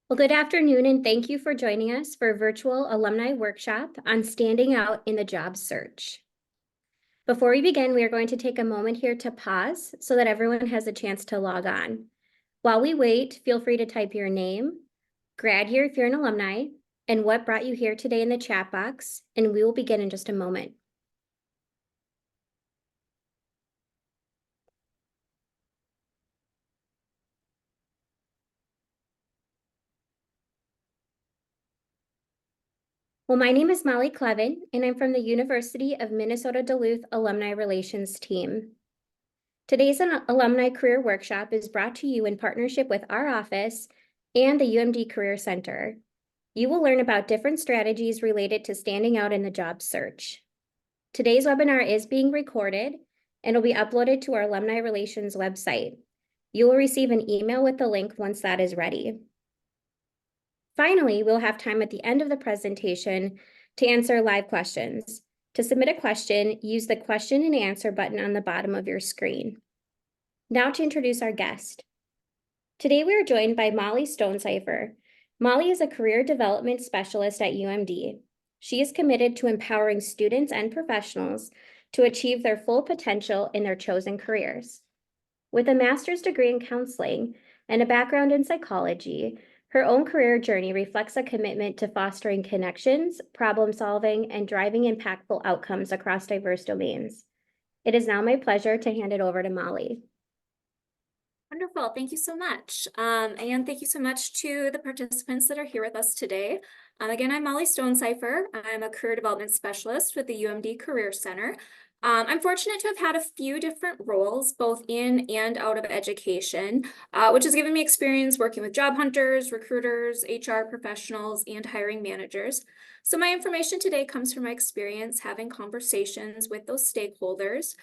Well, good afternoon, and thank you for joining us for a virtual alumni workshop on standing out in the job search. Before we begin, we are going to take a moment here to pause so that everyone has a chance to log on. While we wait, feel free to type your name, grad year if you're an alumni, and what brought you here today in the chat box, and we will begin in just a moment. Well, my name is Molly Clevin, and I'm from the University of Minnesota Duluth Alumni Relations team. Today's Alumni Career Workshop is brought to you in partnership with our office and the UMD Career Center. You will learn about different strategies related to standing out in the job search. Today's webinar is being recorded and will be uploaded to our Alumni Relations website. You will receive an email with the link once that is ready. Finally, we'll have time at the end of the presentation to answer live questions. To submit a question, use the question and answer button on the bottom of your screen. Now to introduce our guest. Today we are joined by Molly Stonecipher. Molly is a career development specialist at UMD. She is committed to empowering students and professionals to achieve their full potential in their chosen careers. With a master's degree in counseling and a background in psychology, her own career journey reflects a commitment to fostering connections, problem solving, and driving impactful outcomes across diverse domains. It is now my pleasure to hand it over to Molly. Wonderful. Thank you so much. And thank you so much to the participants that are here with us today. Again, I'm Molly Stonecipher. I'm a career development specialist with the UMD Career Center. I'm fortunate to have had a few different roles, both in and out of education, which has given me experience working with job hunters, recruiters, HR professionals, and hiring managers. So my information today comes from my experience having conversations with those stakeholders,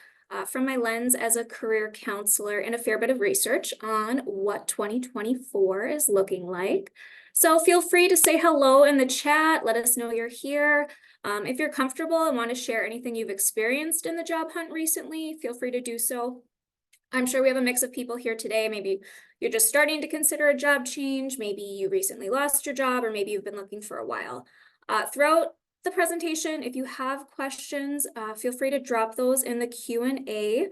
from my lens as a career counselor, and a fair bit of research on what 2024 is looking like. So feel free to say hello in the chat. Let us know you're here. If you're comfortable and want to share anything you've experienced in the job hunt recently, feel free to do so. I'm sure we have a mix of people here today. Maybe you're just starting to consider a job change. Maybe you recently lost your job, or maybe you've been looking for a while. Throughout the presentation, if you have questions, feel free to drop those in the Q&A.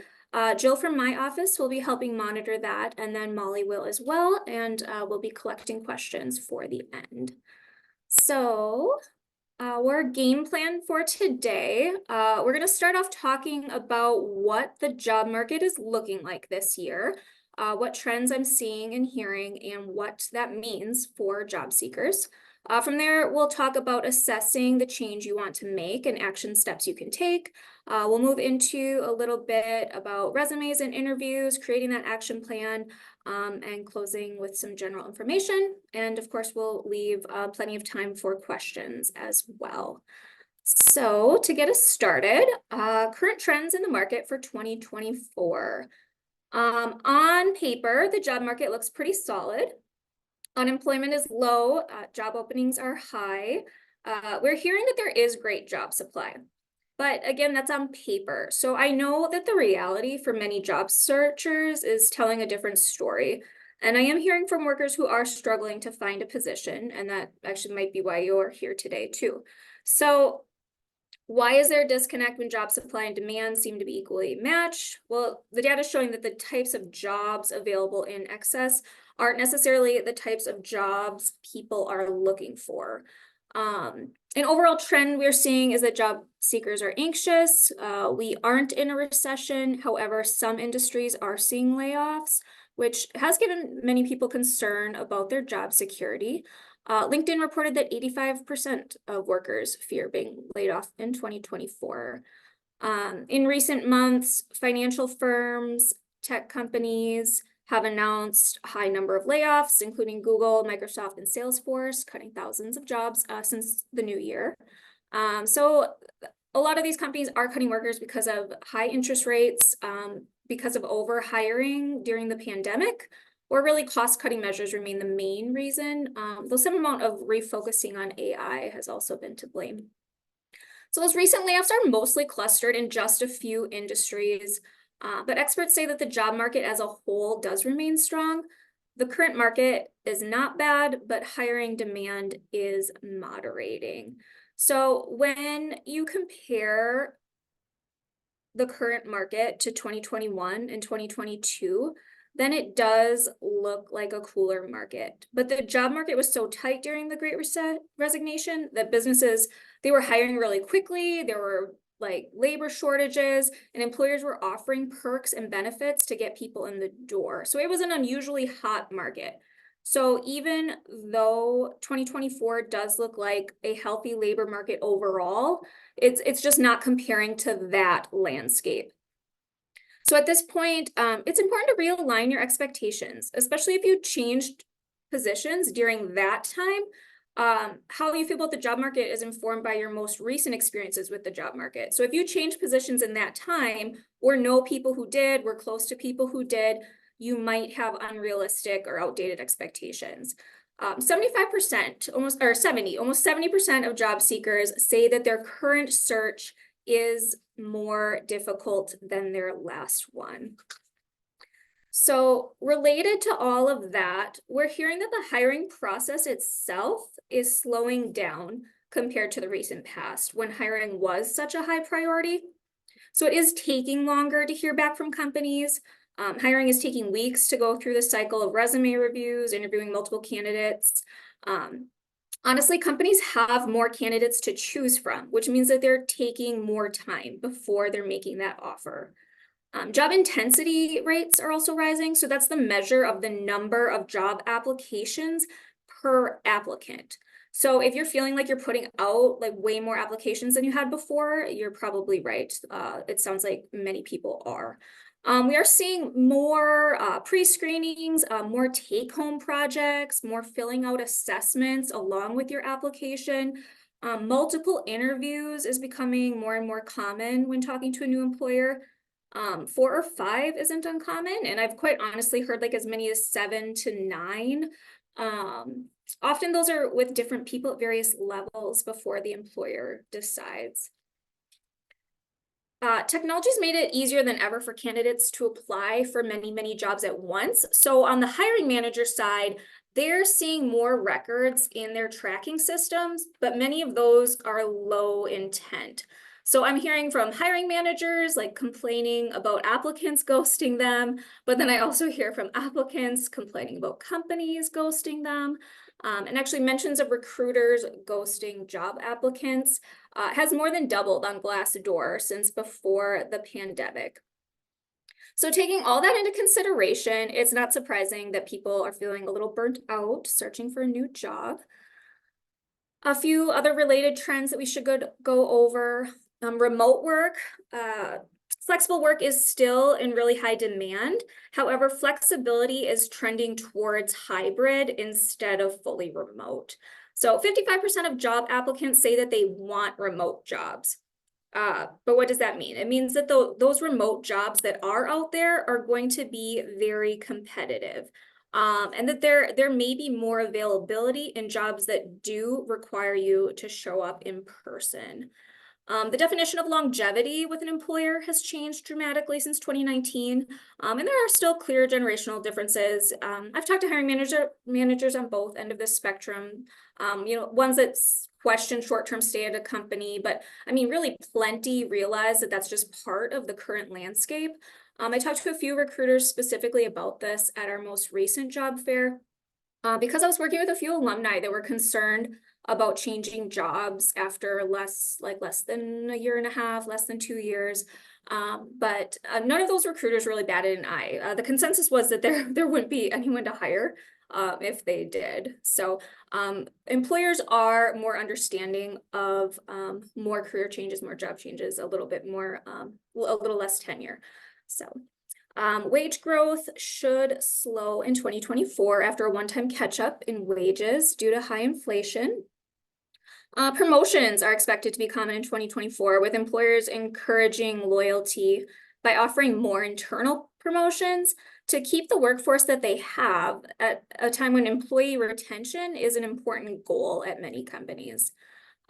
Jill from my office will be helping monitor that, and then Molly will as well, and we'll be collecting questions for the end. So our game plan for today, we're going to start off talking about what the job market is looking like this year, what trends I'm seeing and hearing, and what that means for job seekers. From there, we'll talk about assessing the change you want to make and action steps you can take. We'll move into a little bit about resumes and interviews, creating that action plan, and closing with some general information. And of course, we'll leave plenty of time for questions as well. So to get us started, current trends in the market for 2024. On paper, the job market looks pretty solid. Unemployment is low, job openings are high. We're hearing that there is great job supply. But again, that's on paper. So I know that the reality for many job searchers is telling a different story. And I am hearing from workers who are struggling to find a position, and that actually might be why you're here today too. So why is there a disconnect when job supply and demand seem to be equally matched? Well, the data is showing that the types of jobs available in excess aren't necessarily the types of jobs people are looking for. An overall trend we're seeing is that job seekers are anxious. We aren't in a recession. However, some industries are seeing layoffs, which has given many people concern about their job security. LinkedIn reported that 85% of workers fear being laid off in 2024. In recent months, financial firms, tech companies have announced a high number of layoffs, including Google, Microsoft, and Salesforce, cutting thousands of jobs since the new year. So a lot of these companies are cutting workers because of high interest rates, because of overhiring during the pandemic, or really cost-cutting measures remain the main reason, though some amount of refocusing on AI has also been to blame. So those recent layoffs are mostly clustered in just a few industries, but experts say that the job market as a whole does remain strong. the current market is not bad, but hiring demand is moderating. So when you compare the current market to 2021 and 2022, then it does look like a cooler market. But the job market was so tight during the Great Resignation that businesses, they were hiring really quickly. There were like labor shortages, and employers were offering perks and benefits to get people in the door. So it was an unusually hot market. So even though 2024 does look like a healthy labor market overall, it's just not comparing to that landscape. So at this point, it's important to realign your expectations, especially if you changed positions during that time. How you feel about the job market is informed by your most recent experiences with the job market. So if you change positions in that time, or know people who did, were close to people who did, you might have unrealistic or outdated expectations. 75%, almost 70% of job seekers say that their current search is more difficult than their last one. So related to all of that, we're hearing that the hiring process itself is slowing down compared to the recent past when hiring was such a high priority. So it is taking longer to hear back from companies. Hiring is taking weeks to go through the cycle of resume reviews, interviewing multiple candidates. Honestly, companies have more candidates to choose from, which means that they're taking more time before they're making that offer. Job intensity rates are also rising. So that's the measure of the number of job applications per applicant. So if you're feeling like you're putting out like way more applications than you had before, you're probably right. It sounds like many people are. We are seeing more pre-screenings, more take-home projects, more filling out assessments along with your application. Multiple interviews is becoming more and more common when talking to a new employer. 4 or 5 isn't uncommon, and I've quite honestly heard like as many as 7 to 9. Often those are with different people at various levels before the employer decides. Technology's made it easier than ever for candidates to apply for many jobs at once. So on the hiring manager side, they're seeing more records in their tracking systems, but many of those are low intent. So I'm hearing from hiring managers like complaining about applicants ghosting them, but then I also hear from applicants complaining about companies ghosting them. And actually mentions of recruiters ghosting job applicants has more than doubled on Glassdoor since before the pandemic. So taking all that into consideration, it's not surprising that people are feeling a little burnt out searching for a new job. A few other related trends that we should go over. Remote work. Flexible work is still in really high demand. However, flexibility is trending towards hybrid instead of fully remote. So 55% of job applicants say that they want remote jobs. But what does that mean? It means that those remote jobs that are out there are going to be very competitive. And that there may be more availability in jobs that do require you to show up in person. The definition of longevity with an employer has changed dramatically since 2019, and there are still clear generational differences. I've talked to hiring managers on both ends of the spectrum, ones that question short-term stay at a company, but I mean, really plenty realize that that's just part of the current landscape. I talked to a few recruiters specifically about this at our most recent job fair, because I was working with a few alumni that were concerned about changing jobs after less than a year and a half, less than 2 years. But none of those recruiters really batted an eye. The consensus was that there wouldn't be anyone to hire if they did. So employers are more understanding of more career changes, more job changes, a little bit more, a little less tenure. So wage growth should slow in 2024 after a one-time catch-up in wages due to high inflation. Promotions are expected to be common in 2024, with employers encouraging loyalty by offering more internal promotions to keep the workforce that they have at a time when employee retention is an important goal at many companies.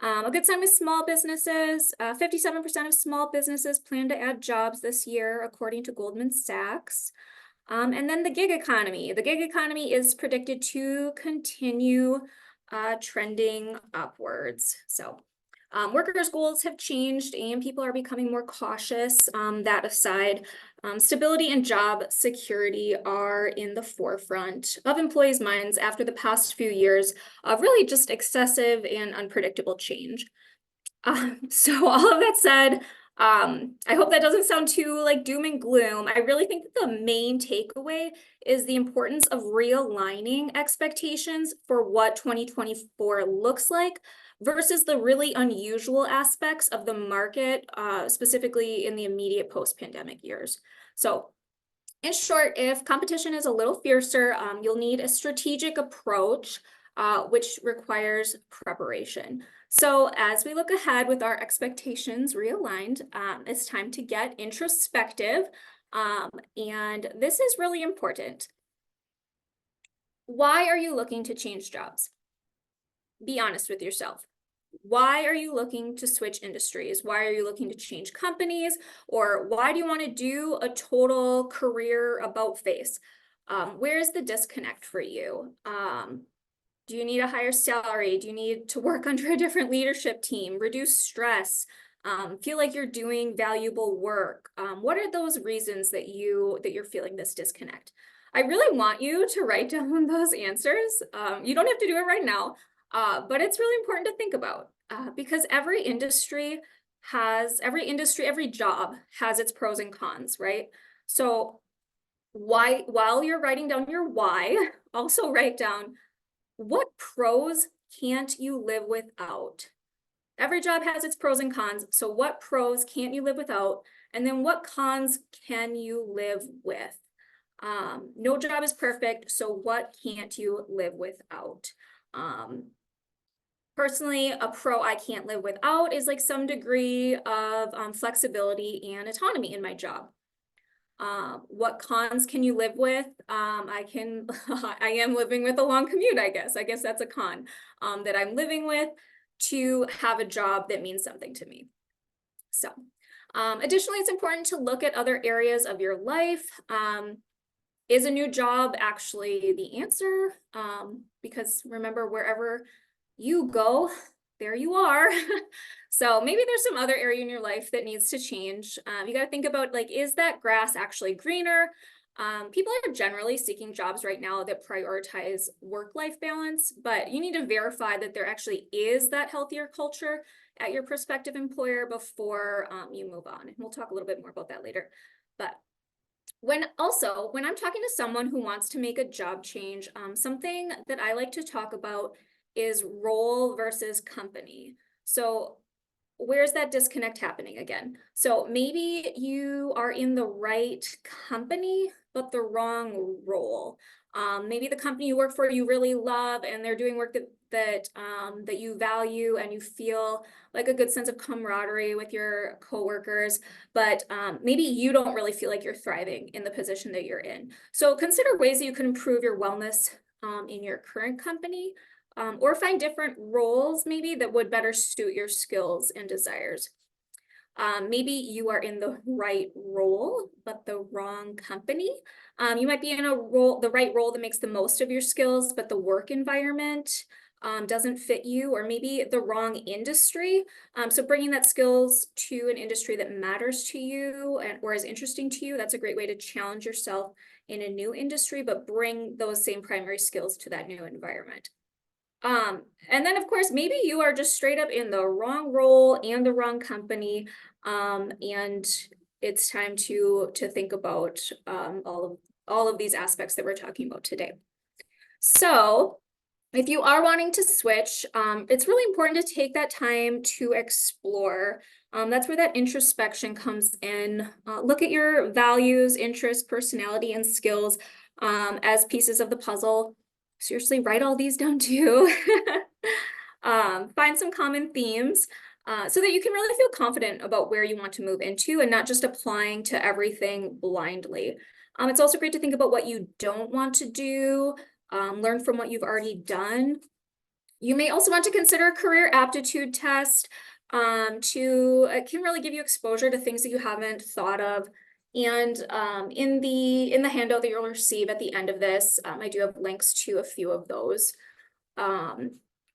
A good sign with small businesses, 57% of small businesses plan to add jobs this year, according to Goldman Sachs. And then the gig economy. The gig economy is predicted to continue trending upwards. So workers' goals have changed and people are becoming more cautious. That aside, stability and job security are in the forefront of employees' minds after the past few years of really just excessive and unpredictable change. So all of that said, I hope that doesn't sound too like doom and gloom. I really think that the main takeaway is the importance of realigning expectations for what 2024 looks like versus the really unusual aspects of the market, specifically in the immediate post-pandemic years. So in short, if competition is a little fiercer, you'll need a strategic approach, which requires preparation. So as we look ahead with our expectations realigned, it's time to get introspective. And this is really important. Why are you looking to change jobs? Be honest with yourself. Why are you looking to switch industries? Why are you looking to change companies? Or why do you want to do a total career about face? Where is the disconnect for you? Do you need a higher salary? Do you need to work under a different leadership team, reduce stress, feel like you're doing valuable work? What are those reasons that you're feeling this disconnect? I really want you to write down those answers. You don't have to do it right now, but it's really important to think about because every job has its pros and cons, right? So while you're writing down your why, also write down what pros can't you live without? Every job has its pros and cons. So what pros can't you live without? And then what cons can you live with? No job is perfect. So what can't you live without? Personally, a pro I can't live without is like some degree of flexibility and autonomy in my job. What cons can you live with? I am living with a long commute, I guess. I guess that's a con that I'm living with to have a job that means something to me. So additionally, it's important to look at other areas of your life. Is a new job actually the answer? Because remember, wherever you go, there you are. So maybe there's some other area in your life that needs to change. You got to think about like, is that grass actually greener? People are generally seeking jobs right now that prioritize work-life balance, but you need to verify that there actually is that healthier culture at your prospective employer before you move on. And we'll talk a little bit more about that later. But when I'm talking to someone who wants to make a job change, something that I like to talk about is role versus company. So where's that disconnect happening again? So maybe you are in the right company, but the wrong role. Maybe the company you work for you really love and they're doing work that you value and you feel like a good sense of camaraderie with your coworkers, but maybe you don't really feel like you're thriving in the position that you're in. So consider ways that you can improve your wellness in your current company, or find different roles maybe that would better suit your skills and desires. Maybe you are in the right role, but the wrong company. You might be in the right role that makes the most of your skills, but the work environment doesn't fit you, or maybe the wrong industry. So bringing that skills to an industry that matters to you or is interesting to you, that's a great way to challenge yourself in a new industry, but bring those same primary skills to that new environment. And then of course, maybe you are just straight up in the wrong role and the wrong company. And it's time to think about all of these aspects that we're talking about today. So if you are wanting to switch, it's really important to take that time to explore. That's where that introspection comes in. Look at your values, interests, personality, and skills as pieces of the puzzle. Seriously, write all these down too. Find some common themes so that you can really feel confident about where you want to move into and not just applying to everything blindly. It's also great to think about what you don't want to do, learn from what you've already done. You may also want to consider a career aptitude test it can really give you exposure to things that you haven't thought of And in the handout that you'll receive at the end of this, I do have links to a few of those.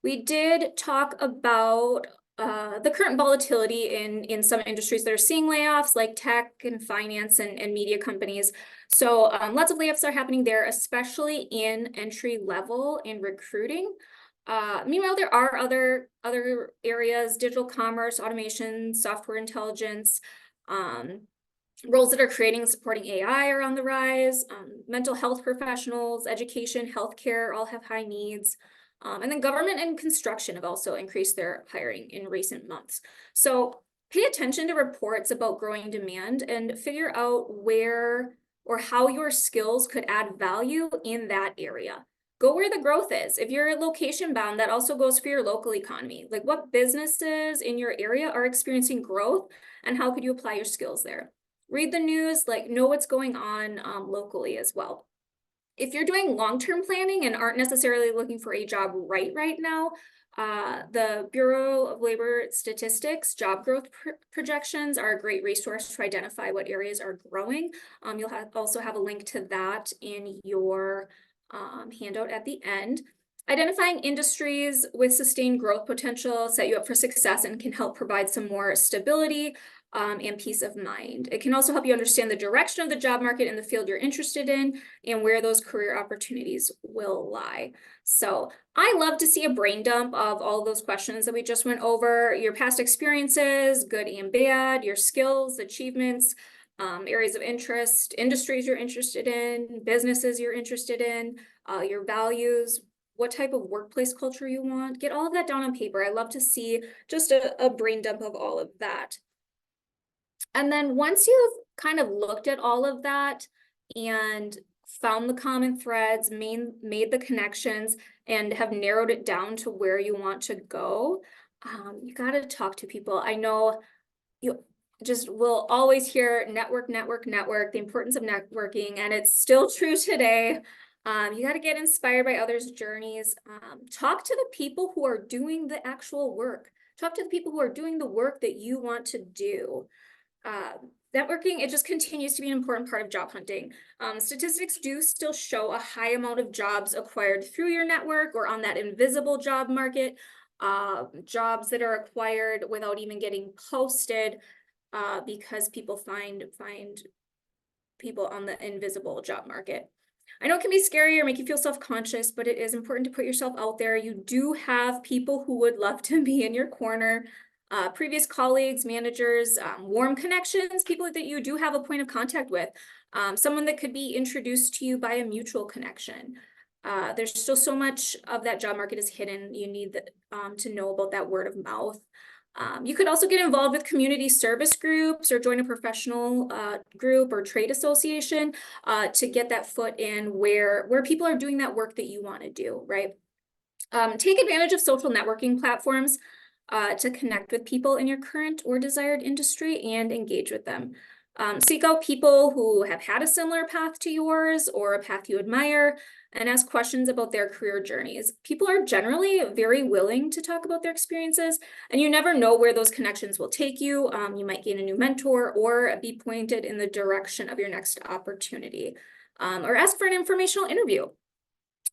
We did talk about the current volatility in some industries that are seeing layoffs, like tech and finance and media companies. So lots of layoffs are happening there, especially in entry level in recruiting. Meanwhile, there are other areas: digital commerce, automation, software intelligence, roles that are creating and supporting AI are on the rise. Mental health professionals, education, healthcare all have high needs. And then government and construction have also increased their hiring in recent months. So pay attention to reports about growing demand and figure out where or how your skills could add value in that area. Go where the growth is. If you're location bound, that also goes for your local economy. Like, what businesses in your area are experiencing growth and how could you apply your skills there? Read the news, like, know what's going on locally as well. If you're doing long-term planning and aren't necessarily looking for a job right now, the Bureau of Labor Statistics job growth projections are a great resource to identify what areas are growing. You'll also have a link to that in your handout at the end. Identifying industries with sustained growth potential set you up for success and can help provide some more stability and peace of mind. It can also help you understand the direction of the job market in the field you're interested in and where those career opportunities will lie. So I love to see a brain dump of all those questions that we just went over: your past experiences, good and bad, your skills, achievements, areas of interest, industries you're interested in, businesses you're interested in, your values, what type of workplace culture you want. Get all of that down on paper. I love to see just a brain dump of all of that. And then once you've kind of looked at all of that and found the common threads, made the connections, and have narrowed it down to where you want to go, you got to talk to people. I know you just will always hear network, the importance of networking, and it's still true today. You got to get inspired by others' journeys. Talk to the people who are doing the actual work. Talk to the people who are doing the work that you want to do. Networking, it just continues to be an important part of job hunting. Statistics do still show a high amount of jobs acquired through your network or on that invisible job market, jobs that are acquired without even getting posted because people find people on the invisible job market. I know it can be scary or make you feel self-conscious, but it is important to put yourself out there. You do have people who would love to be in your corner. Previous colleagues, managers, warm connections, people that you do have a point of contact with, someone that could be introduced to you by a mutual connection. There's still so much of that job market is hidden. You need to know about that word of mouth. You could also get involved with community service groups or join a professional group or trade association to get that foot in where people are doing that work that you want to do, right? Take advantage of social networking platforms to connect with people in your current or desired industry and engage with them. Seek out people who have had a similar path to yours or a path you admire and ask questions about their career journeys. People are generally very willing to talk about their experiences, and you never know where those connections will take you. You might gain a new mentor or be pointed in the direction of your next opportunity, or ask for an informational interview.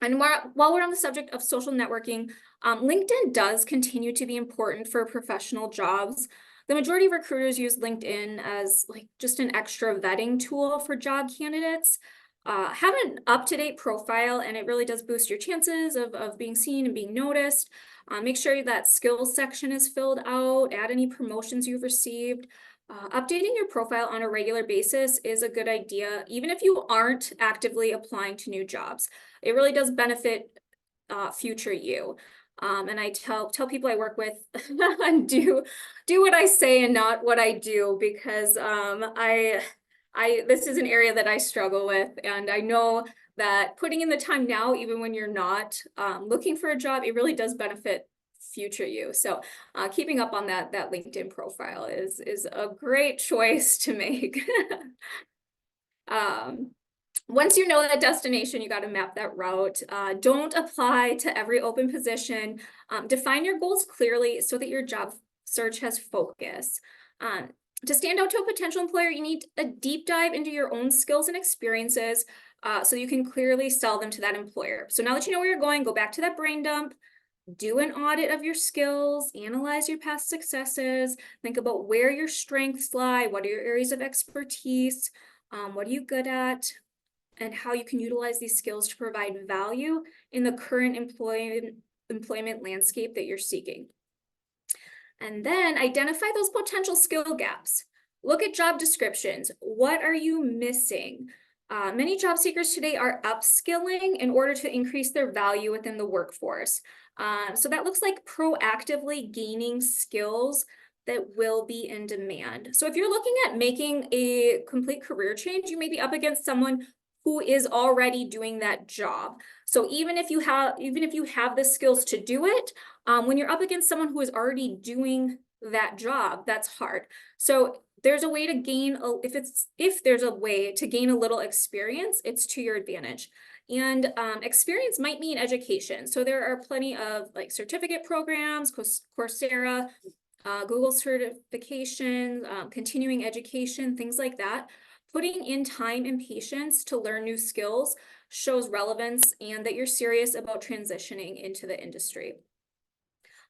And while we're on the subject of social networking, LinkedIn does continue to be important for professional jobs. The majority of recruiters use LinkedIn as like just an extra vetting tool for job candidates. Have an up-to-date profile, and it really does boost your chances of being seen and being noticed. Make sure that skills section is filled out, add any promotions you've received. Updating your profile on a regular basis is a good idea, even if you aren't actively applying to new jobs. It really does benefit future you. And I tell people I work with do what I say and not what I do, because this is an area that I struggle with, and I know that putting in the time now, even when you're not looking for a job, it really does benefit future you. So keeping up on that LinkedIn profile is a great choice to make. Once you know that destination, you got to map that route. Don't apply to every open position. Define your goals clearly so that your job search has focus. To stand out to a potential employer, you need a deep dive into your own skills and experiences so you can clearly sell them to that employer. So now that you know where you're going, go back to that brain dump, do an audit of your skills, analyze your past successes, think about where your strengths lie, what are your areas of expertise, what are you good at, and how you can utilize these skills to provide value in the current employment landscape that you're seeking. And then identify those potential skill gaps. Look at job descriptions. What are you missing? Many job seekers today are upskilling in order to increase their value within the workforce. So that looks like proactively gaining skills that will be in demand. So if you're looking at making a complete career change, you may be up against someone who is already doing that job. So even if you have the skills to do it, when you're up against someone who is already doing that job, that's hard. So there's a way to gain, if there's a way to gain a little experience, it's to your advantage. And experience might mean education. So there are plenty of like certificate programs, Coursera, Google certification, continuing education, things like that. Putting in time and patience to learn new skills shows relevance and that you're serious about transitioning into the industry.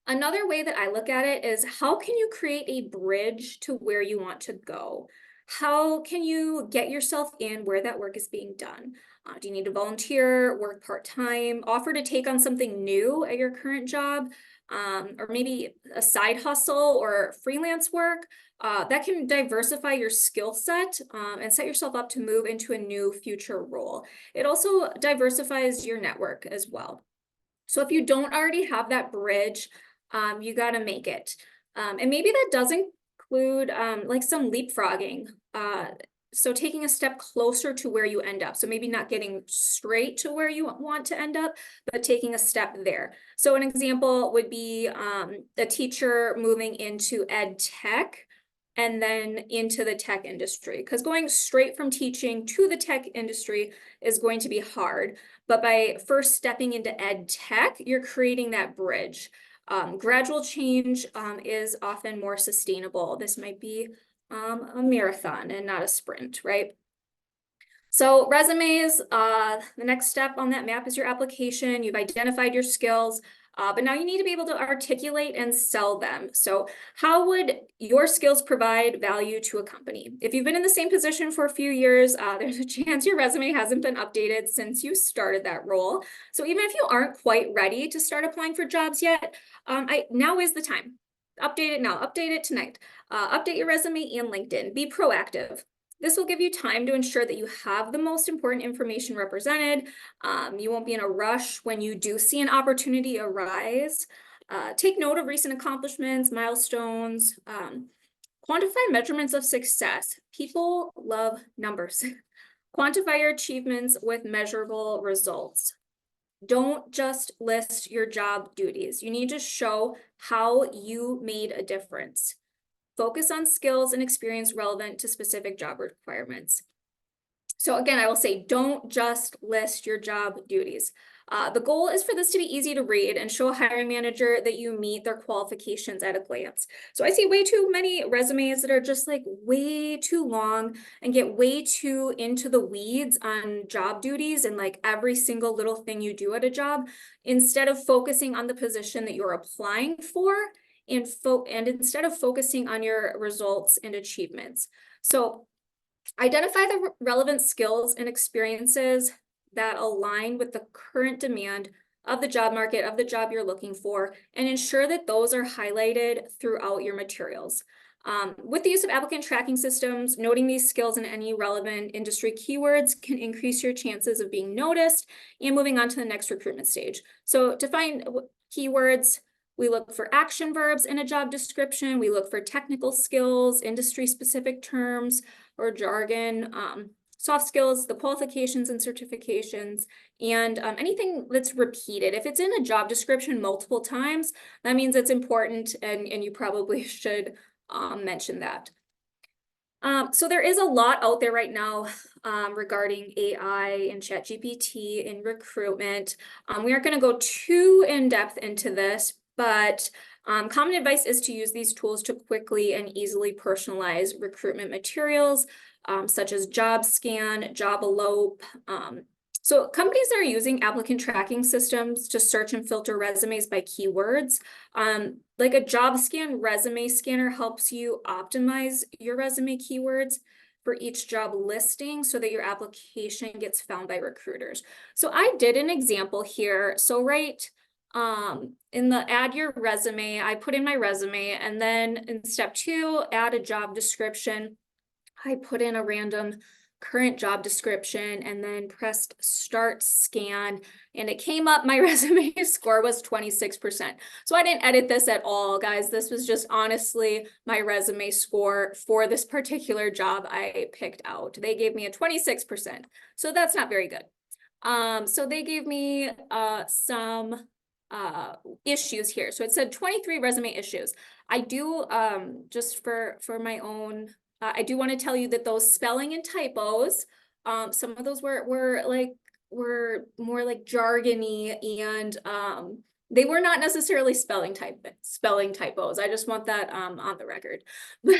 Another way that I look at it is how can you create a bridge to where you want to go? How can you get yourself in where that work is being done? Do you need to volunteer, work part-time, offer to take on something new at your current job, or maybe a side hustle or freelance work? That can diversify your skill set and set yourself up to move into a new future role. It also diversifies your network as well. So if you don't already have that bridge, you got to make it. And maybe that does include like some leapfrogging. So taking a step closer to where you end up. So maybe not getting straight to where you want to end up, but taking a step there. So an example would be a teacher moving into ed tech and then into the tech industry, because going straight from teaching to the tech industry is going to be hard. But by first stepping into ed tech, you're creating that bridge. Gradual change is often more sustainable. This might be a marathon and not a sprint, right? So resumes, the next step on that map is your application. You've identified your skills, but now you need to be able to articulate and sell them. So how would your skills provide value to a company? If you've been in the same position for a few years, there's a chance your resume hasn't been updated since you started that role. So even if you aren't quite ready to start applying for jobs yet, now is the time. Update it now, update it tonight. Update your resume and LinkedIn. Be proactive. This will give you time to ensure that you have the most important information represented. You won't be in a rush when you do see an opportunity arise. Take note of recent accomplishments, milestones, quantify measurements of success. People love numbers. Quantify your achievements with measurable results. Don't just list your job duties. You need to show how you made a difference. Focus on skills and experience relevant to specific job requirements. So again, I will say, don't just list your job duties. The goal is for this to be easy to read and show a hiring manager that you meet their qualifications at a glance. So I see way too many resumes that are just like way too long and get way too into the weeds on job duties and like every single little thing you do at a job, instead of focusing on the position that you're applying for and instead of focusing on your results and achievements. So identify the relevant skills and experiences that align with the current demand of the job market, of the job you're looking for, and ensure that those are highlighted throughout your materials. With the use of applicant tracking systems, noting these skills and any relevant industry keywords can increase your chances of being noticed and moving on to the next recruitment stage. So to find keywords, we look for action verbs in a job description. We look for technical skills, industry-specific terms or jargon, soft skills, the qualifications and certifications, and anything that's repeated. If it's in a job description multiple times, that means it's important and you probably should mention that. So there is a lot out there right now regarding AI and ChatGPT in recruitment. We aren't going to go too in depth into this, but Common advice is to use these tools to quickly and easily personalize recruitment materials, such as job scan, job elope. So companies are using applicant tracking systems to search and filter resumes by keywords. Like a job scan resume scanner helps you optimize your resume keywords for each job listing so that your application gets found by recruiters. So I did an example here. So in the add your resume, I put in my resume, and then in step 2, add a job description. I put in a random current job description and then pressed start scan, and it came up my resume score was 26%. So I didn't edit this at all, guys. This was just honestly my resume score for this particular job I picked out. They gave me a 26%. So that's not very good. So they gave me some issues here. So it said 23 resume issues. I do just for my own I do want to tell you that those spelling and typos, some of those were more like jargony, and they were not necessarily spelling typos. I just want that on the record. But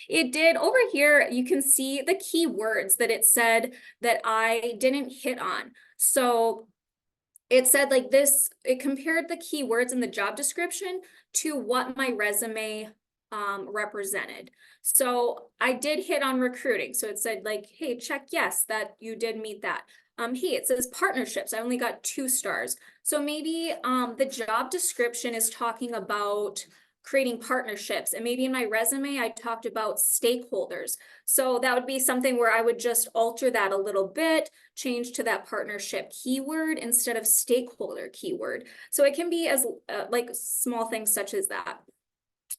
it did over here, you can see the keywords that it said that I didn't hit on. So it said like this, it compared the keywords in the job description to what my resume represented. So I did hit on recruiting. So it said like, hey, check yes, that you did meet that. Hey, it says partnerships. I only got 2 stars. So maybe the job description is talking about creating partnerships, and maybe in my resume I talked about stakeholders. So that would be something where I would just alter that a little bit, change to that partnership keyword instead of stakeholder keyword. So it can be as like small things such as that.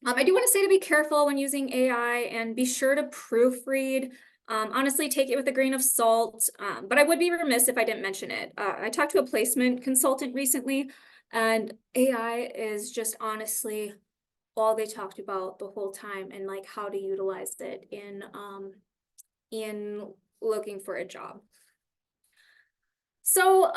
I do want to say to be careful when using AI and be sure to proofread. Honestly, take it with a grain of salt, but I would be remiss if I didn't mention it. I talked to a placement consultant recently, and AI is just honestly all they talked about the whole time, and like how to utilize it in looking for a job. So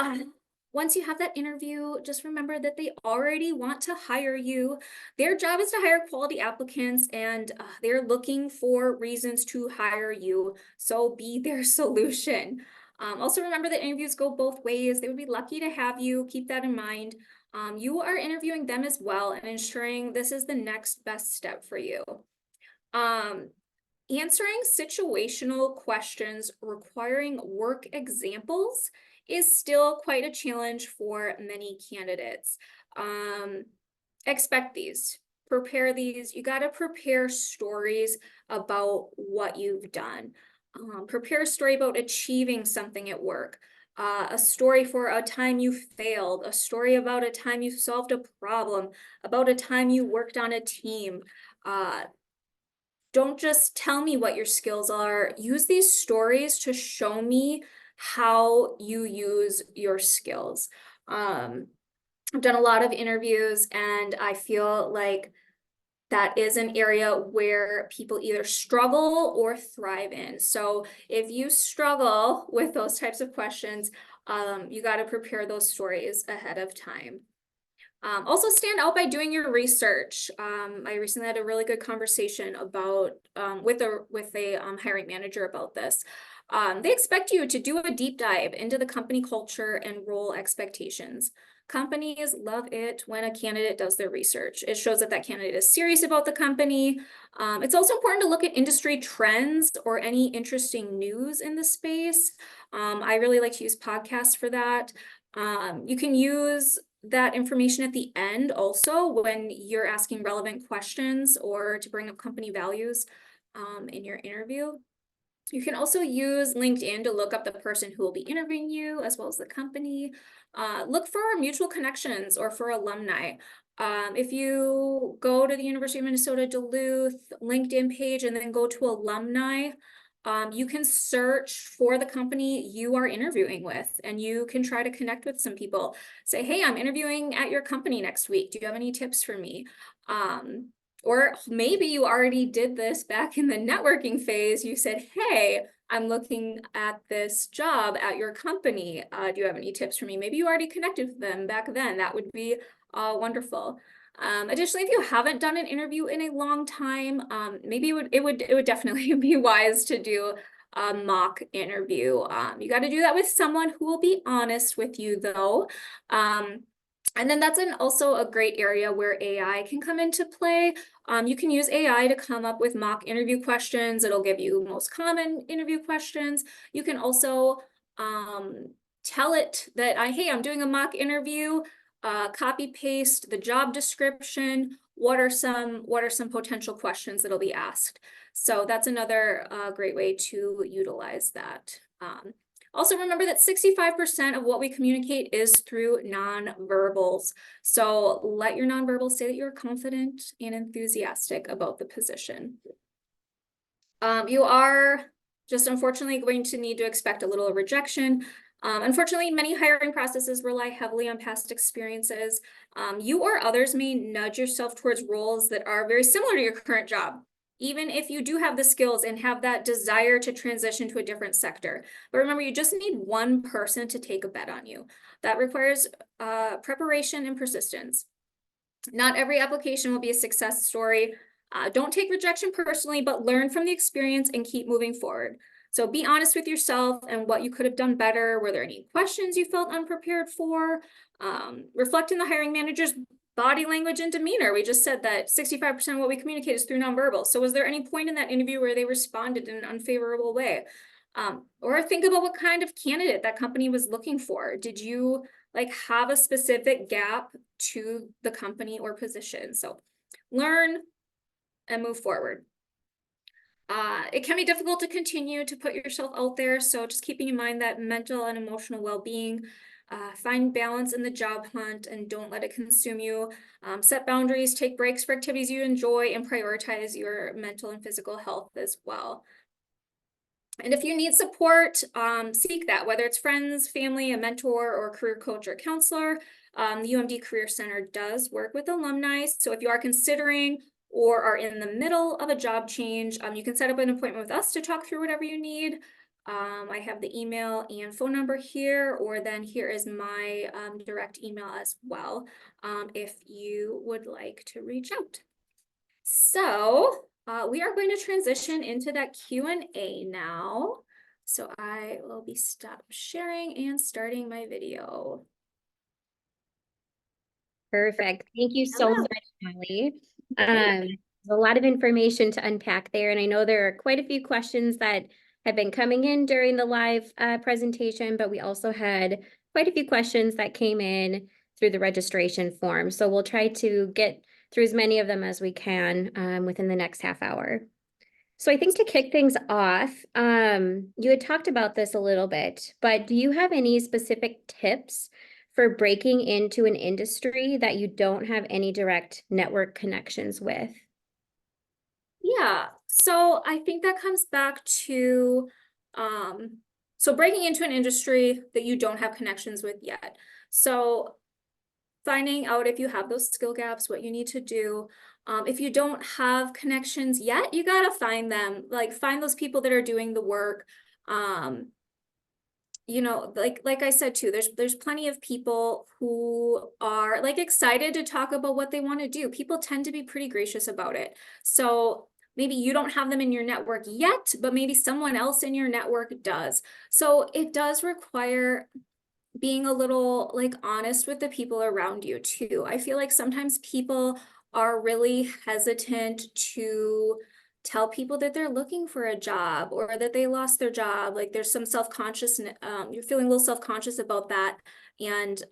once you have that interview, just remember that they already want to hire you. Their job is to hire quality applicants, and they're looking for reasons to hire you. So be their solution. Also remember that interviews go both ways. They would be lucky to have you. Keep that in mind. You are interviewing them as well and ensuring this is the next best step for you. Answering situational questions requiring work examples is still quite a challenge for many candidates. Expect these, prepare these. You got to prepare stories about what you've done. Prepare a story about achieving something at work. A story for a time you failed, a story about a time you solved a problem, about a time you worked on a team. Don't just tell me what your skills are. Use these stories to show me how you use your skills. I've done a lot of interviews, and I feel like that is an area where people either struggle or thrive in. So if you struggle with those types of questions, you got to prepare those stories ahead of time. Also stand out by doing your research. I recently had a really good conversation about with a hiring manager about this. They expect you to do a deep dive into the company culture and role expectations. Companies love it when a candidate does their research. It shows that that candidate is serious about the company. It's also important to look at industry trends or any interesting news in the space. I really like to use podcasts for that. You can use that information at the end also when you're asking relevant questions or to bring up company values in your interview. You can also use LinkedIn to look up the person who will be interviewing you as well as the company. Look for mutual connections or for alumni. If you go to the University of Minnesota Duluth LinkedIn page and then go to alumni, you can search for the company you are interviewing with, and you can try to connect with some people. Say, hey, I'm interviewing at your company next week. Do you have any tips for me? Or maybe you already did this back in the networking phase. You said, hey, I'm looking at this job at your company. Do you have any tips for me? Maybe you already connected with them back then. That would be wonderful. Additionally, if you haven't done an interview in a long time, maybe it would definitely be wise to do a mock interview. You got to do that with someone who will be honest with you, though. And then that's also a great area where AI can come into play. You can use AI to come up with mock interview questions. It'll give you most common interview questions. You can also tell it that hey, I'm doing a mock interview. Copy paste the job description. What are some potential questions that'll be asked? So that's another great way to utilize that. Also remember that 65% of what we communicate is through nonverbals. So let your nonverbals say that you're confident and enthusiastic about the position. You are just unfortunately going to need to expect a little rejection. Unfortunately, many hiring processes rely heavily on past experiences. You or others may nudge yourself towards roles that are very similar to your current job, even if you do have the skills and have that desire to transition to a different sector. But remember, you just need one person to take a bet on you. That requires preparation and persistence. Not every application will be a success story. Don't take rejection personally, but learn from the experience and keep moving forward. So be honest with yourself and what you could have done better. Were there any questions you felt unprepared for? Reflect in the hiring manager's body language and demeanor. We just said that 65% of what we communicate is through nonverbal. So was there any point in that interview where they responded in an unfavorable way? Or think about what kind of candidate that company was looking for. Did you have a specific gap to the company or position? So learn and move forward. It can be difficult to continue to put yourself out there. So just keeping in mind that mental and emotional well-being, find balance in the job hunt and don't let it consume you. Set boundaries, take breaks for activities you enjoy, and prioritize your mental and physical health as well. And if you need support, seek that, whether it's friends, family, a mentor, or a career coach or counselor. The UMD Career Center does work with alumni. So if you are considering or are in the middle of a job change, you can set up an appointment with us to talk through whatever you need. I have the email and phone number here, or then here is my direct email as well, if you would like to reach out. So we are going to transition into that Q&A now. So I will be stopped sharing and starting my video. Perfect. Thank you so much, Molly. There's a lot of information to unpack there, and I know there are quite a few questions that have been coming in during the live presentation, but we also had quite a few questions that came in through the registration form. So we'll try to get through as many of them as we can within the next half hour. So I think to kick things off, you had talked about this a little bit, but do you have any specific tips for breaking into an industry that you don't have any direct network connections with? Yeah, so I think that comes back to, so breaking into an industry that you don't have connections with yet. So finding out if you have those skill gaps, what you need to do. If you don't have connections yet, you gotta find them. Find those people that are doing the work. You know, like I said too, there's plenty of people who are excited to talk about what they want to do. People tend to be pretty gracious about it. So maybe you don't have them in your network yet, but maybe someone else in your network does. So it does require being a little honest with the people around you too. I feel like sometimes people are really hesitant to tell people that they're looking for a job or that they lost their job. There's some self-consciousness, you're feeling a little self-conscious about that. And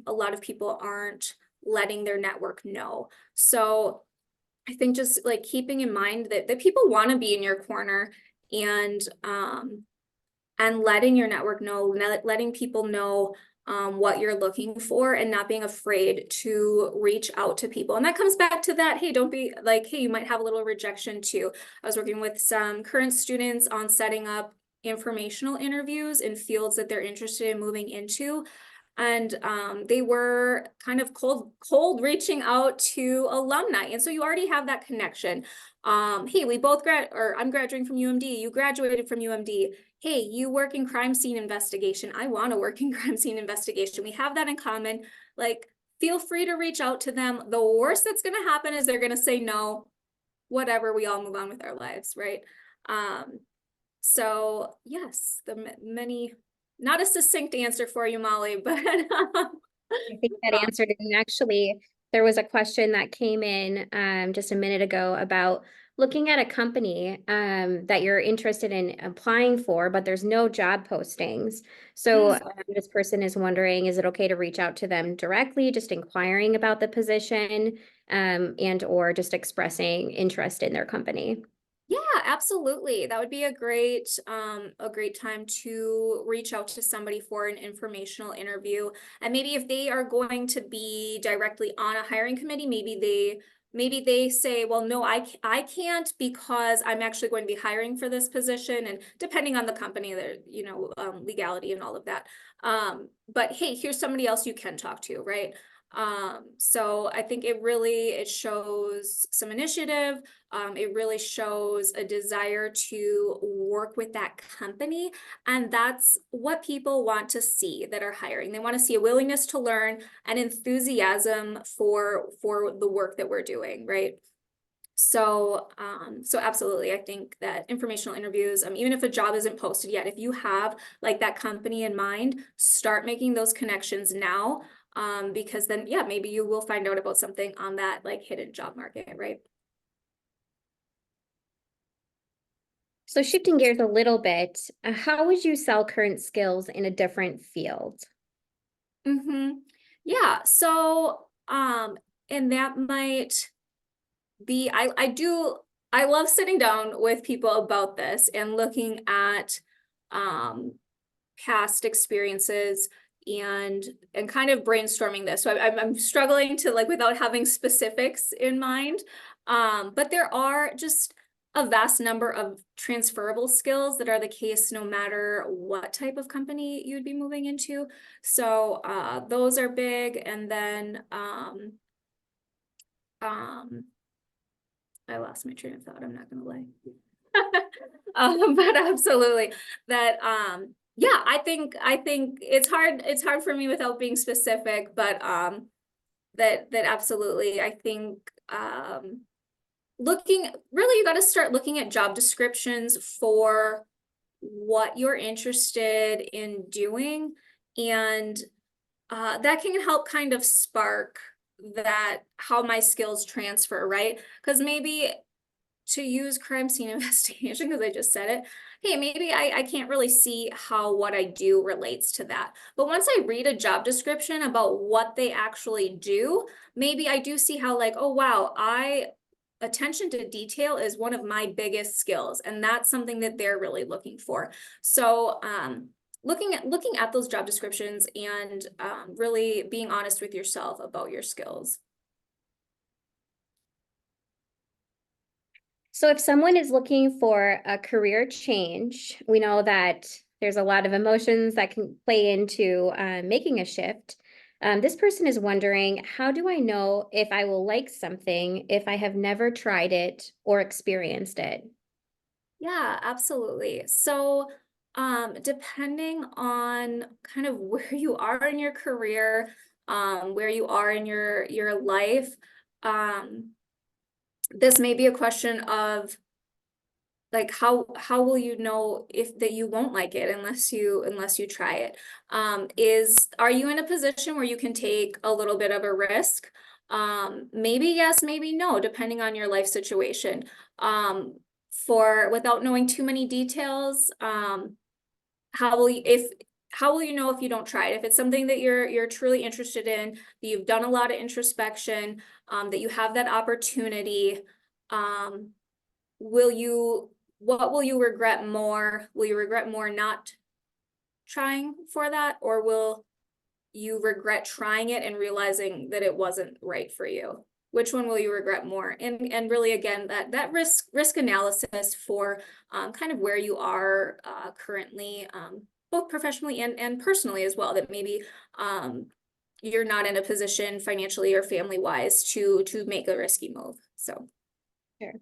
a lot of people aren't letting their network know. So I think just keeping in mind that people want to be in your corner, and letting your network know, letting people know what you're looking for, and not being afraid to reach out to people. And that comes back to that, hey, don't be hey, you might have a little rejection too. I was working with some current students on setting up informational interviews in fields that they're interested in moving into. And they were kind of cold reaching out to alumni. And so you already have that connection. Hey, we both I'm graduating from UMD. You graduated from UMD. Hey, you work in crime scene investigation. I want to work in crime scene investigation. We have that in common. feel free to reach out to them. The worst that's going to happen is they're going to say no, whatever, we all move on with our lives, right? So yes, many, not a succinct answer for you, Molly, but I think that answered it. And actually, there was a question that came in just a minute ago about looking at a company that you're interested in applying for, but there's no job postings. So this person is wondering, is it okay to reach out to them directly, just inquiring about the position, and or just expressing interest in their company? Yeah, absolutely. That would be a great time to reach out to somebody for an informational interview. And maybe if they are going to be directly on a hiring committee, maybe they say, well, no, I can't because I'm actually going to be hiring for this position. And depending on the company, there, legality and all of that. But hey, here's somebody else you can talk to, right? So I think it shows some initiative. It really shows a desire to work with that company. And that's what people want to see that are hiring. They want to see a willingness to learn and enthusiasm for the work that we're doing, right? So, so absolutely, I think that informational interviews, even if a job isn't posted yet, if you have like that company in mind, start making those connections now. Because then, yeah, maybe you will find out about something on that like hidden job market, right? So shifting gears a little bit, how would you sell current skills in a different field? Yeah, so, and that might be, I love sitting down with people about this and looking at, past experiences and kind of brainstorming this. So I'm struggling to like without having specifics in mind. But there are just a vast number of transferable skills that are the case no matter what type of company you'd be moving into. So those are big. And then I lost my train of thought, I'm not gonna lie. But absolutely that yeah, I think it's hard for me without being specific, but that absolutely I think you got to start looking at job descriptions for what you're interested in doing, and that can help kind of spark that how my skills transfer, right? Because maybe to use crime scene investigation, because I just said it, hey, maybe I can't really see how what I do relates to that. But once I read a job description about what they actually do, maybe I do see how like, oh, wow, attention to detail is one of my biggest skills. And that's something that they're really looking for. So looking at those job descriptions and really being honest with yourself about your skills. So if someone is looking for a career change, we know that there's a lot of emotions that can play into making a shift. This person is wondering, how do I know if I will like something if I have never tried it or experienced it? Yeah, absolutely. So, depending on kind of where you are in your career, where you are in your life, um, this may be a question of like how will you know if that you won't like it unless you try it? Are you in a position where you can take a little bit of a risk? Maybe yes, maybe no, depending on your life situation. For without knowing too many details, how will you know if you don't try it? If it's something that you're truly interested in, that you've done a lot of introspection, that you have that opportunity, um, what will you regret more? Will you regret more not trying for that, or will you regret trying it and realizing that it wasn't right for you? Which one will you regret more? And really, again, that risk analysis for kind of where you are currently, both professionally and personally as well. That maybe you're not in a position financially or family wise to make a risky move. So. Sure.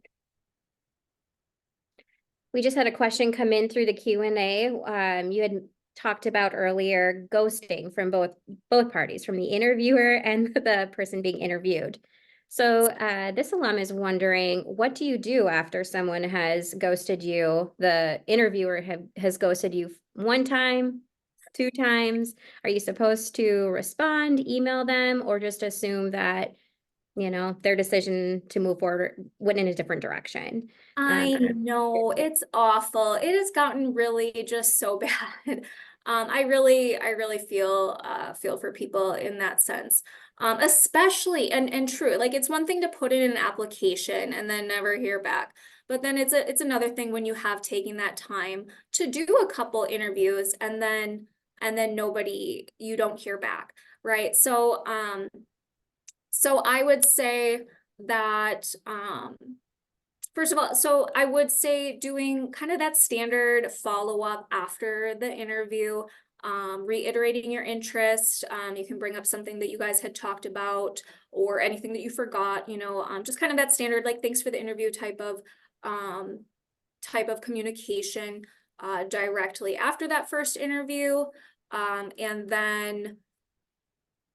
We just had a question come in through the Q&A. You had talked about earlier, ghosting from both parties, from the interviewer and the person being interviewed. So this alum is wondering, what do you do after someone has ghosted you? The interviewer has ghosted you one time, two times. Are you supposed to respond, email them, or just assume that, their decision to move forward went in a different direction? I know it's awful. It has gotten really just so bad. I really feel for people in that sense. Especially and true, like it's one thing to put in an application and then never hear back. But then it's another thing when you have taken that time to do a couple interviews and then you don't hear back, right? So I would say that first of all, so I would say doing kind of that standard follow-up after the interview, reiterating your interest. You can bring up something that you guys had talked about or anything that you forgot, just kind of that standard, like, thanks for the interview type of communication directly after that first interview. And then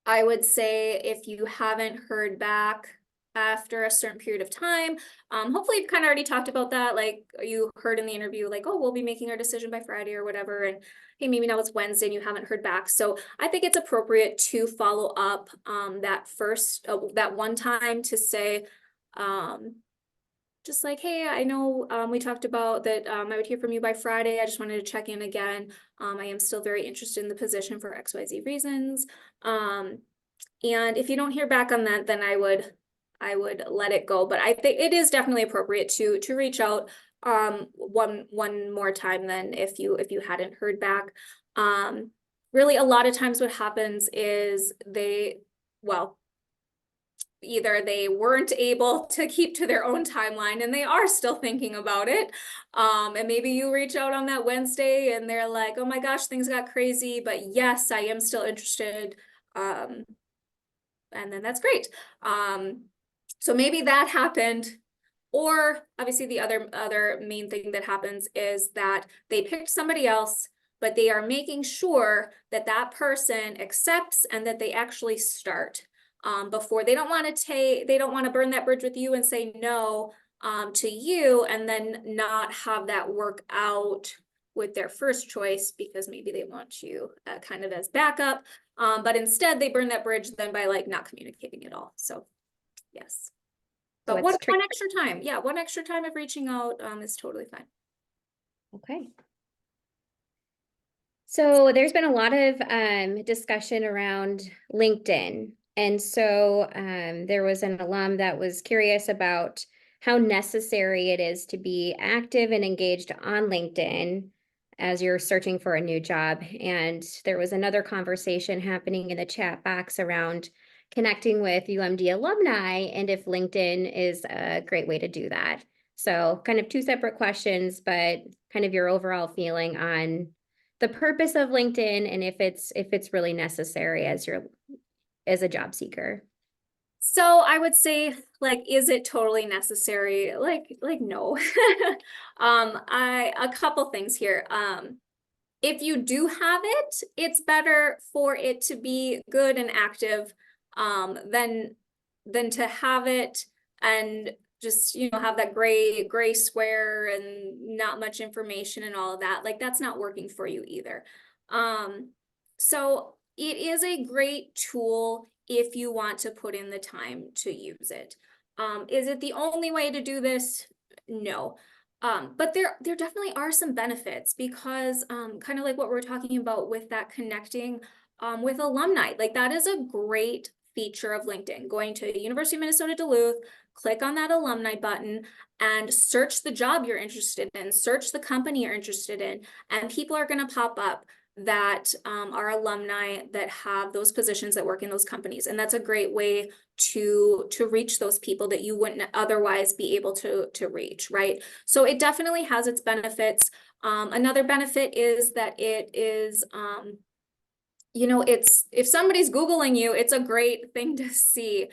I would say if you haven't heard back after a certain period of time, hopefully you've kind of already talked about that. Like, you heard in the interview, like, oh, we'll be making our decision by Friday or whatever. And hey, maybe now it's Wednesday and you haven't heard back. So I think it's appropriate to follow up that one time to say, just like, hey, I know we talked about that I would hear from you by Friday. I just wanted to check in again. I am still very interested in the position for XYZ reasons. And if you don't hear back on that, then I would let it go. But I think it is definitely appropriate to reach out one more time than if you hadn't heard back. Really, a lot of times what happens is either they weren't able to keep to their own timeline and they are still thinking about it. And maybe you reach out on that Wednesday and they're like, oh my gosh, things got crazy, but yes, I am still interested. And then that's great. So maybe that happened. Or obviously the other main thing that happens is that they picked somebody else, but they are making sure that that person accepts and that they actually start. Before they don't want to burn that bridge with you and say no to you and then not have that work out with their first choice because maybe they want you kind of as backup. But instead they burn that bridge then by like not communicating at all. So yes. But one extra time. Yeah, one extra time of reaching out is totally fine. Okay. So there's been a lot of discussion around LinkedIn. And so there was an alum that was curious about how necessary it is to be active and engaged on LinkedIn as you're searching for a new job. And there was another conversation happening in the chat box around connecting with UMD alumni and if LinkedIn is a great way to do that. So kind of two separate questions, but kind of your overall feeling on the purpose of LinkedIn and if it's really necessary as a job seeker. So I would say, like, is it totally necessary? Like no. A couple things here. If you do have it, it's better for it to be good and active than to have it and just have that gray square and not much information and all of that. Like, that's not working for you either. So it is a great tool if you want to put in the time to use it. Is it the only way to do this? No. But there definitely are some benefits because kind of like what we're talking about with that connecting with alumni, like that is a great feature of LinkedIn. Going to University of Minnesota Duluth, click on that alumni button and search the job you're interested in, search the company you're interested in, and people are going to pop up that are alumni that have those positions that work in those companies. And that's a great way to reach those people that you wouldn't otherwise be able to reach, right? So it definitely has its benefits. Another benefit is that it is, if somebody's Googling you, it's a great thing to see.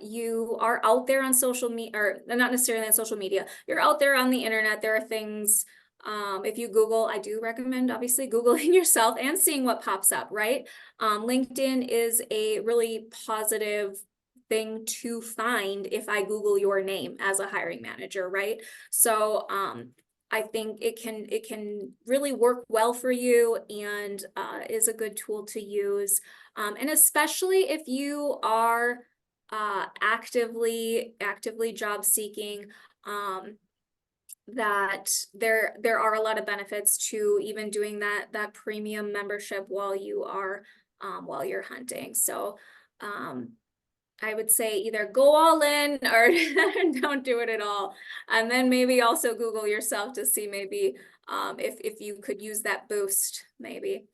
You are out there on social media, or not necessarily on social media, you're out there on the internet. There are things If you Google, I do recommend obviously Googling yourself and seeing what pops up, right? LinkedIn is a really positive thing to find if I Google your name as a hiring manager, right? So I think it can really work well for you and is a good tool to use. And especially if you are actively job seeking, that there are a lot of benefits to even doing that premium membership while you're hunting. So I would say either go all in or don't do it at all. And then maybe also Google yourself to see maybe if you could use that boost maybe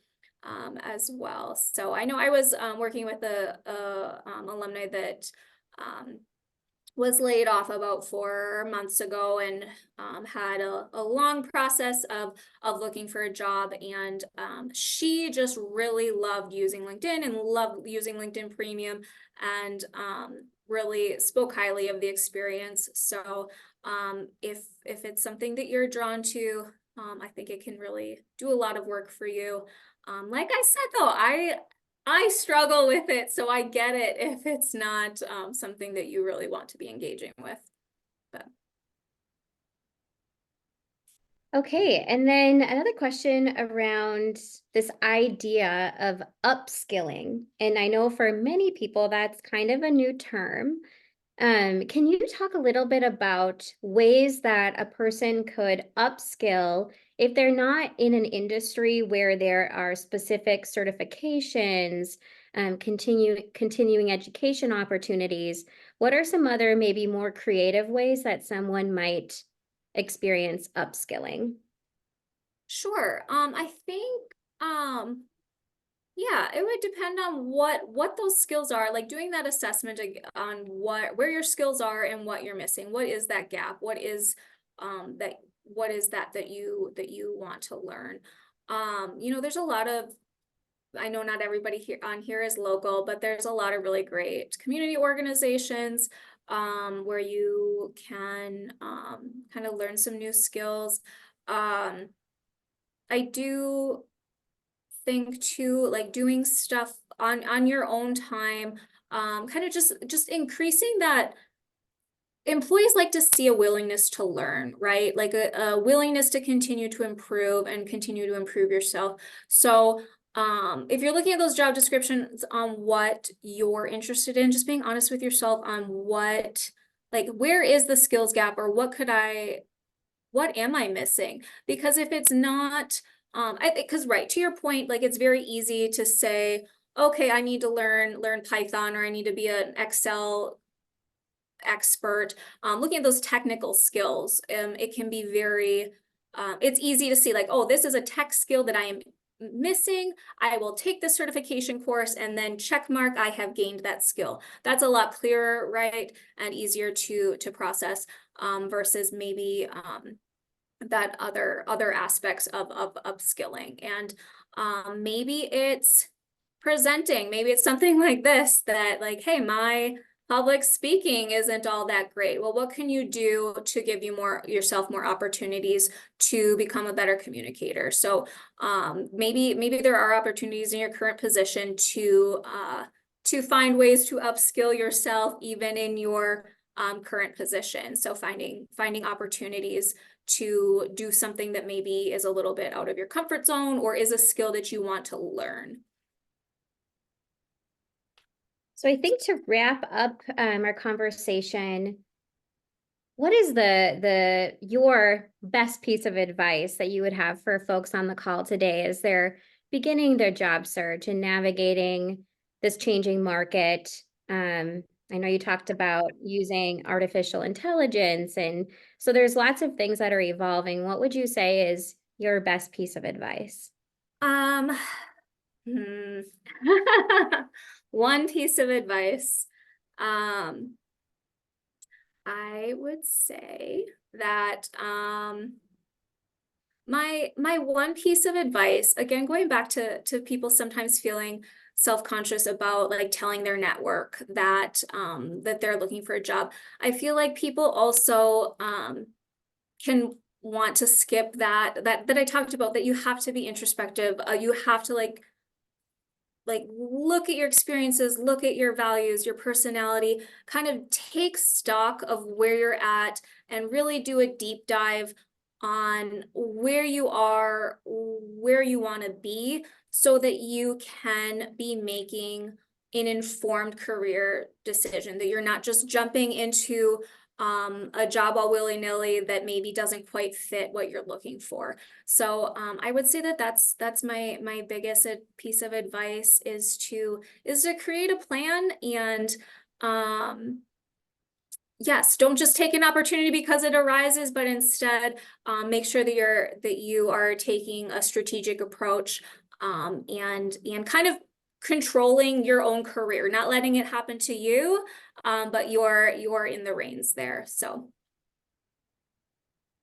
as well. So I know I was working with a alumni that was laid off about 4 months ago and had a long process of looking for a job. And she just really loved using LinkedIn and loved using LinkedIn Premium and really spoke highly of the experience. So if it's something that you're drawn to, I think it can really do a lot of work for you. Like I said, though, I struggle with it, so I get it if it's not something that you really want to be engaging with. But Okay, and then another question around this idea of upskilling. And I know for many people that's kind of a new term. Can you talk a little bit about ways that a person could upskill if they're not in an industry where there are specific certifications, continuing education opportunities? What are some other maybe more creative ways that someone might experience upskilling? sure, I think yeah, it would depend on what those skills are. Like doing that assessment on where your skills are and what you're missing. What is that gap? What is that you want to learn? There's a lot of, I know not everybody here is local, but there's a lot of really great community organizations where you can kind of learn some new skills. I do think too, like doing stuff on your own time, kind of just increasing that. Employees like to see a willingness to learn, right? Like a willingness to continue to improve and continue to improve yourself. So if you're looking at those job descriptions on what you're interested in, just being honest with yourself on where is the skills gap, or what am I missing? Because if it's not, I think, because right, to your point, like it's very easy to say, okay, I need to learn Python, or I need to be an Excel expert. Looking at those technical skills, it can be very, it's easy to see like, oh, this is a tech skill that I am missing. I will take the certification course and then check mark, I have gained that skill. That's a lot clearer, right? And easier to process versus maybe that other aspects of upskilling. And maybe it's presenting, maybe it's something like this, that like, hey, my public speaking isn't all that great. Well, what can you do to give yourself more opportunities to become a better communicator? So maybe there are opportunities in your current position to find ways to upskill yourself even in your current position. So finding opportunities to do something that maybe is a little bit out of your comfort zone or is a skill that you want to learn. So I think to wrap up our conversation, what is your best piece of advice that you would have for folks on the call today as they're beginning their job search and navigating this changing market? I know you talked about using artificial intelligence, and so there's lots of things that are evolving. What would you say is your best piece of advice? One piece of advice. I would say that my one piece of advice, again, going back to people sometimes feeling self-conscious about like telling their network that that they're looking for a job. I feel like people also can want to skip that I talked about, that you have to be introspective. You have to look at your experiences, look at your values, your personality, kind of take stock of where you're at and really do a deep dive on where you are, where you want to be, so that you can be making an informed career decision, that you're not just jumping into a job all willy-nilly that maybe doesn't quite fit what you're looking for. So I would say that that's my biggest piece of advice, is to create a plan, and yes, don't just take an opportunity because it arises, but instead make sure that you are taking a strategic approach, and kind of controlling your own career, not letting it happen to you, but you're in the reins there. So.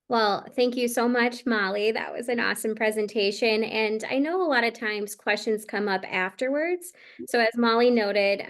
Well, thank you so much, Molly. That was an awesome presentation. And I know a lot of times questions come up afterwards. So as Molly noted,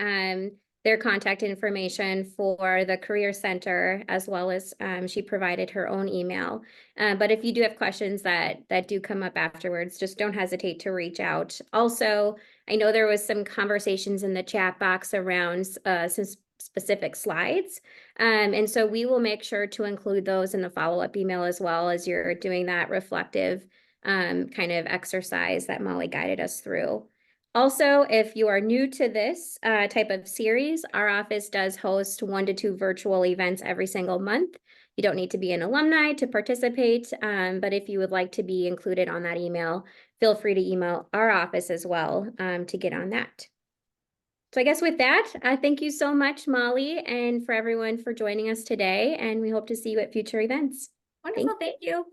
their contact information for the Career Center, as well as she provided her own email. But if you do have questions that do come up afterwards, just don't hesitate to reach out. Also, I know there was some conversations in the chat box around some specific slides. And so we will make sure to include those in the follow-up email, as well as you're doing that reflective kind of exercise that Molly guided us through. Also, if you are new to this type of series, our office does host 1 to 2 virtual events every single month. You don't need to be an alumni to participate, but if you would like to be included on that email, feel free to email our office as well to get on that. So I guess with that, thank you so much, Molly, and for everyone for joining us today, and we hope to see you at future events. Wonderful, thank you.